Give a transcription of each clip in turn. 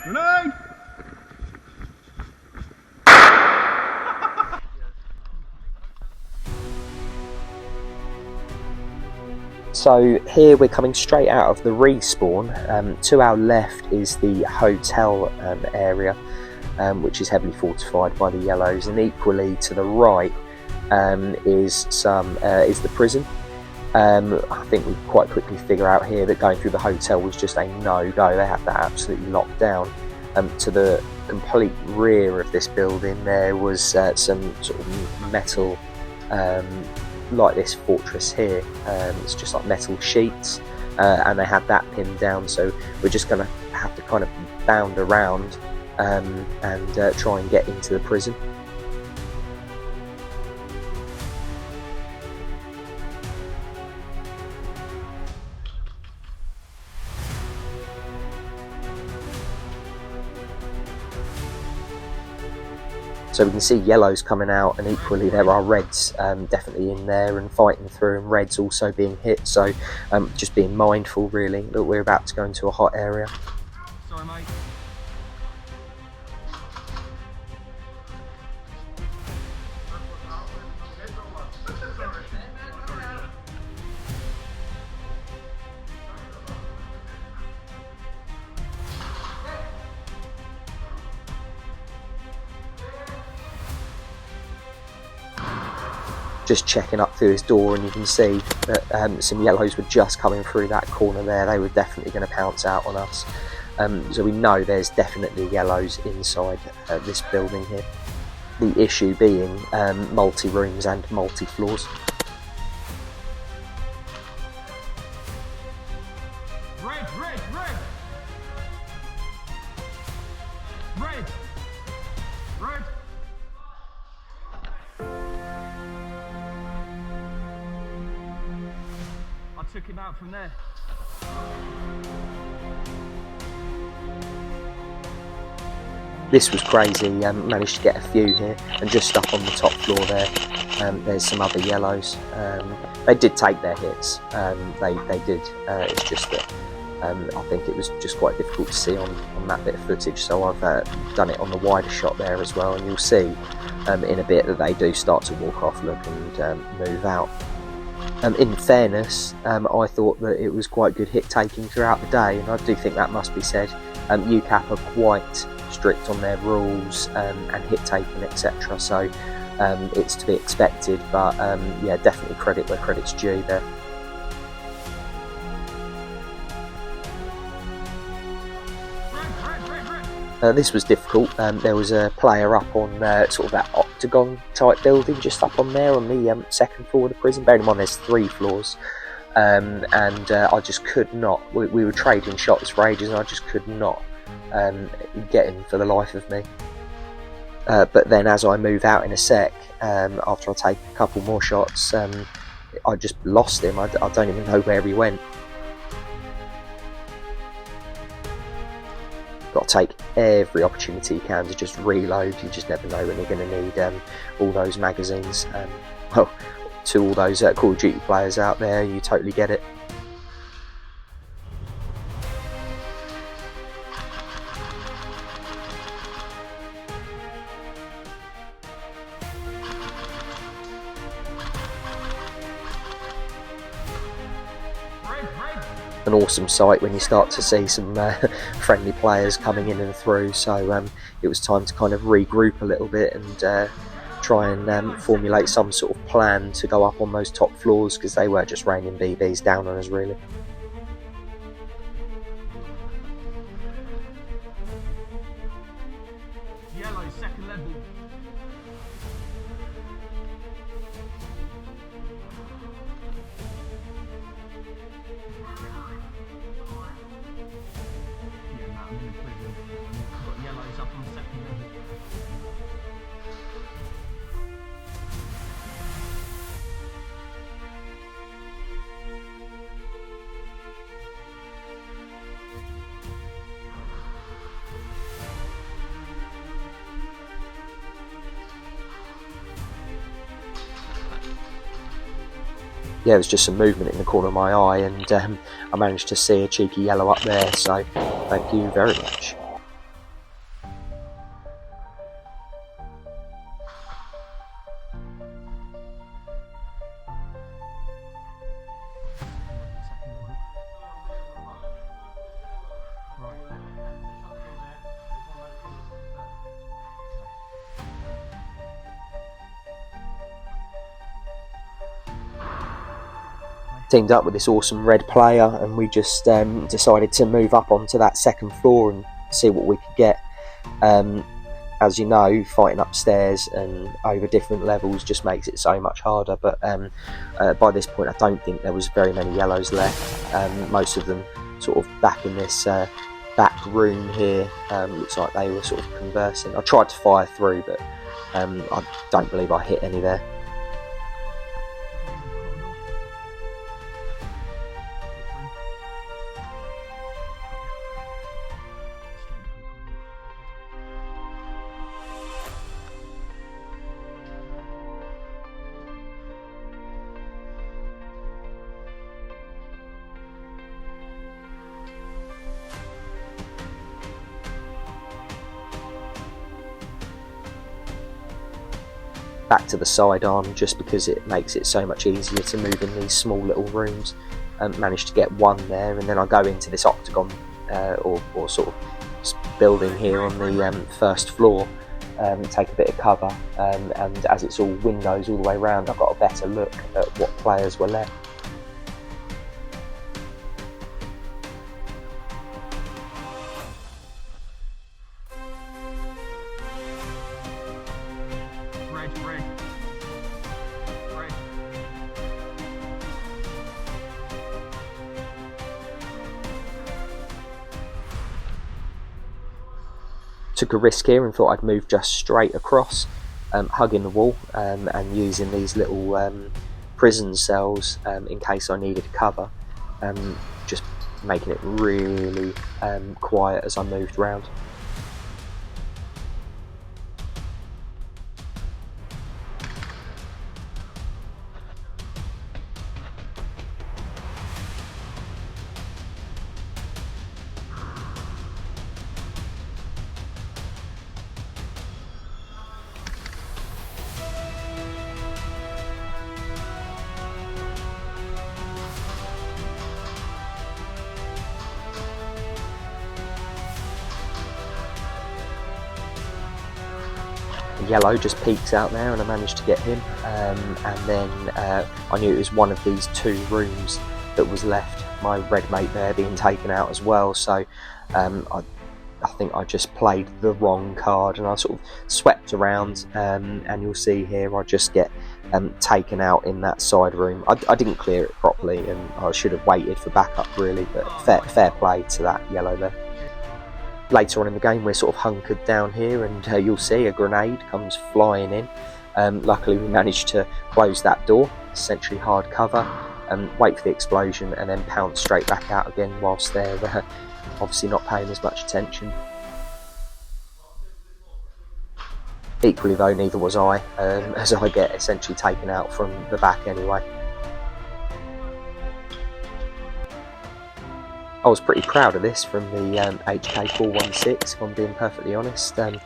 Grenade! So here we're coming straight out of the respawn. To our left is the hotel area, which is heavily fortified by the yellows, and equally to the right is the prison. I think we quite quickly figure out here that going through the hotel was just a no-go. They had that absolutely locked down. To the complete rear of this building there was some sort of metal, like this fortress here. It's just like metal sheets, and they had that pinned down, so we're just going to have to kind of bound around and try and get into the prison. So we can see yellows coming out, and equally there are reds definitely in there and fighting through, and reds also being hit. So just being mindful really that we're about to go into a hot area. Sorry, mate. Just checking up through his door, and you can see that some yellows were just coming through that corner there. They were definitely going to pounce out on us. So we know there's definitely yellows inside this building here. The issue being multi-rooms and multi-floors. Red, red, red! Red! Red! I took him out from there. This was crazy. Managed to get a few here, and just up on the top floor there, there's some other yellows. They did take their hits. They did. It's just that I think it was just quite difficult to see on that bit of footage. So I've done it on the wider shot there as well, and you'll see in a bit that they do start to walk off, look, and move out. In fairness, I thought that it was quite good hit taking throughout the day, and I do think that must be said. UCAP are quite strict on their rules and hit taking, etc. So it's to be expected, but yeah, definitely credit where credit's due there. This was difficult. There was a player up on sort of that octagon type building, just up on there on the second floor of the prison. Bearing in mind there's 3 floors, and I just could not. We were trading shots for ages, and I just could not get him for the life of me. But then as I move out in a sec, after I take a couple more shots, I just lost him. I don't even know where he went. Got to take every opportunity you can to just reload. You just never know when you're going to need all those magazines. Well, to all those Call of Duty players out there, you totally get it. An awesome sight when you start to see some friendly players coming in and through. So it was time to kind of regroup a little bit and try and formulate some sort of plan to go up on those top floors, because they were just raining BBs down on us really. Yellow, second level. Got yellows up on the second level. Yeah, there was just some movement in the corner of my eye, and I managed to see a cheeky yellow up there, so thank you very much. teamed up with this awesome red player, and we just decided to move up onto that second floor and see what we could get. As you know, fighting upstairs and over different levels just makes it so much harder, but by this point I don't think there was very many yellows left. Most of them sort of back in this back room here. Looks like they were sort of conversing. I tried to fire through, but I don't believe I hit any there. Back to the sidearm, just because it makes it so much easier to move in these small little rooms. Managed to get one there, and then I go into this octagon or sort of building here on the first floor, take a bit of cover, and as it's all windows all the way around, I've got a better look at what players were left. Red. Took a risk here and thought I'd move just straight across, hugging the wall and using these little prison cells in case I needed cover, just making it really quiet as I moved around. Yellow just peeks out there, and I managed to get him, and then I knew it was one of these two rooms that was left, my red mate there being taken out as well, so I think I just played the wrong card, and I sort of swept around, and you'll see here I just get taken out in that side room. I didn't clear it properly, and I should have waited for backup really, but fair play to that yellow there. Later on in the game we're sort of hunkered down here, and you'll see a grenade comes flying in. Luckily we managed to close that door, essentially hard cover, wait for the explosion and then pounce straight back out again whilst they're obviously not paying as much attention. Equally though, neither was I, as I get essentially taken out from the back anyway. I was pretty proud of this from the HK416, if I'm being perfectly honest. A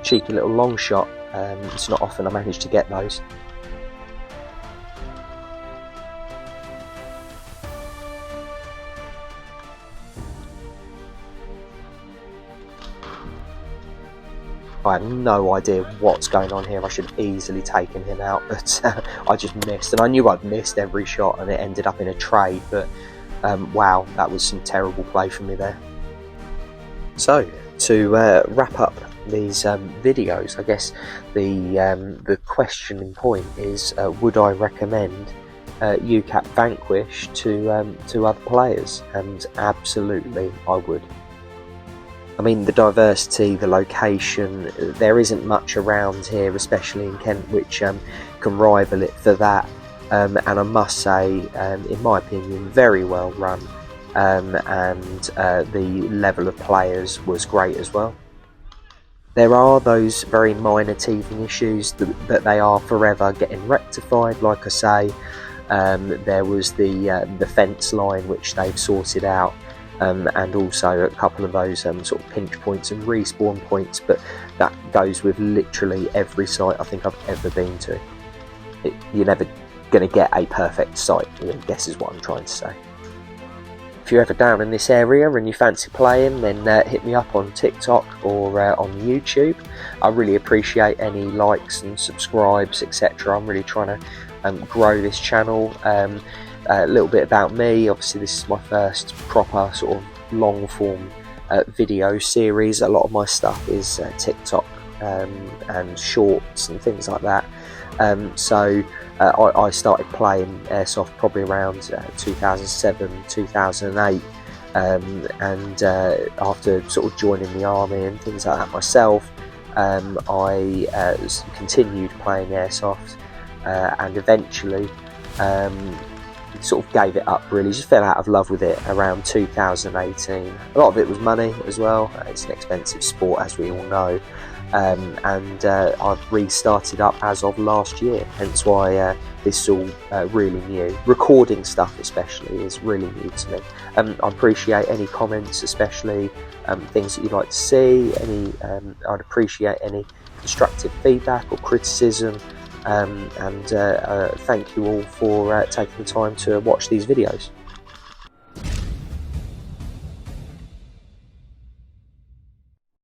cheeky little long shot, it's not often I manage to get those. I have no idea what's going on here. I should have easily taken him out, but I just missed, and I knew I'd missed every shot, and it ended up in a trade, but wow, that was some terrible play from me there. So, to wrap up these videos, I guess the questioning point is, would I recommend UCAP Vanquish to other players? And absolutely I would. I mean, the diversity, the location, there isn't much around here, especially in Kent, which can rival it for that. And I must say, in my opinion, very well run, and the level of players was great as well. There are those very minor teething issues that they are forever getting rectified. Like I say, there was the fence line which they've sorted out, and also a couple of those sort of pinch points and respawn points, but that goes with literally every site I think I've ever been to. You're never going to get a perfect site, I guess is what I'm trying to say. If you're ever down in this area and you fancy playing, then hit me up on TikTok or on YouTube. I really appreciate any likes and subscribes, etc. I'm really trying to grow this channel. A little bit about me. Obviously this is my first proper sort of long form video series. A lot of my stuff is TikTok and shorts and things like that. So I started playing Airsoft probably around 2007, 2008, and after sort of joining the army and things like that myself, I continued playing Airsoft, and eventually sort of gave it up, really just fell out of love with it around 2018. A lot of it was money as well. It's an expensive sport, as we all know, and I've restarted up as of last year, hence why this is all really new. Recording stuff especially is really new to me. I appreciate any comments, especially things that you'd like to see. I'd appreciate any constructive feedback or criticism. And thank you all for taking the time to watch these videos.